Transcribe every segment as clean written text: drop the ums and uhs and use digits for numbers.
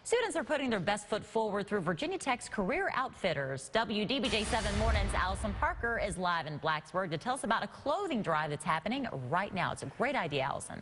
Students are putting their best foot forward through Virginia Tech's Career Outfitters. WDBJ 7 Mornings' Allison Parker is live in Blacksburg to tell us about a clothing drive that's happening right now. It's a great idea, Allison.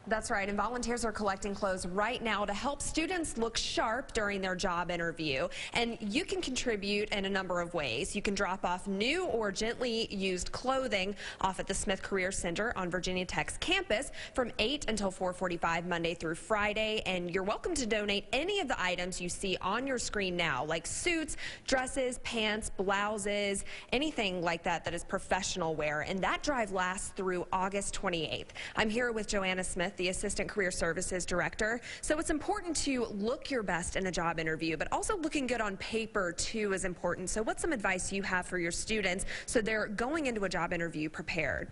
That's right, and volunteers are collecting clothes right now to help students look sharp during their job interview. And you can contribute in a number of ways. You can drop off new or gently used clothing off at the Smith Career Center on Virginia Tech's campus from 8 until 4:45 Monday through Friday. And you're welcome to donate any of the items you see on your screen now, like suits, dresses, pants, blouses, anything like that that is professional wear. And that drive lasts through August 28th. I'm here with Joanna Smith, the Assistant Career Services Director. So it's important to look your best in a job interview, but also looking good on paper too is important. So what's some advice you have for your students so they're going into a job interview prepared?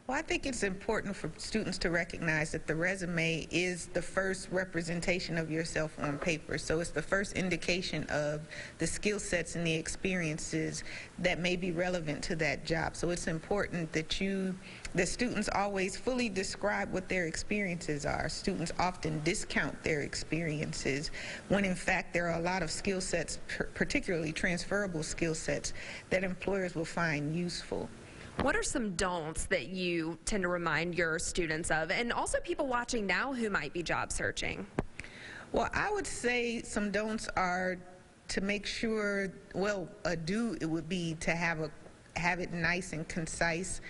Well, I think it's important for students to recognize that the resume is the first representation of yourself on paper. So it's the first indication of the skill sets and the experiences that may be relevant to that job. So it's important that the students always fully describe what their experiences are. Students often discount their experiences when in fact there are a lot of skill sets, particularly transferable skill sets, that employers will find useful. What are some don'ts that you tend to remind your students of, and also people watching now who might be job searching? Well, I would say some don'ts are to make sure, well, a do it would be to have it nice and concise.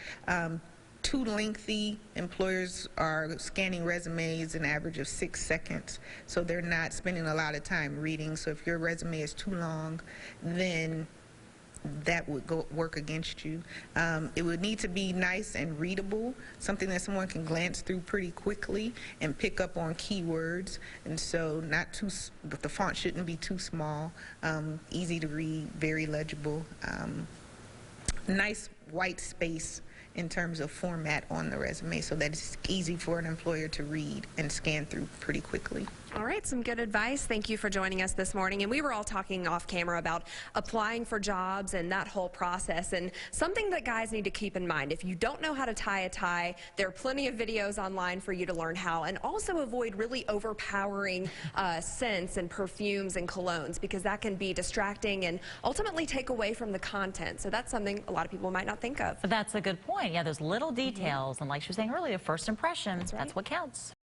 Too lengthy, employers are scanning resumes an average of 6 seconds, so they're not spending a lot of time reading. So if your resume is too long, then that would work against you. It would need to be nice and readable, something that someone can glance through pretty quickly and pick up on keywords. And so the font shouldn't be too small, easy to read, very legible. Nice white space in terms of format on the resume so that it's easy for an employer to read and scan through pretty quickly. All right, some good advice. Thank you for joining us this morning. And we were all talking off camera about applying for jobs and that whole process. And something that guys need to keep in mind, if you don't know how to tie a tie, there are plenty of videos online for you to learn how. And also avoid really overpowering scents and perfumes and colognes, because that can be distracting and ultimately take away from the content. So that's something a lot of people might not think of. But that's a good point. Yeah, those little details. And like she was saying earlier, first impressions, That's right. That's what counts.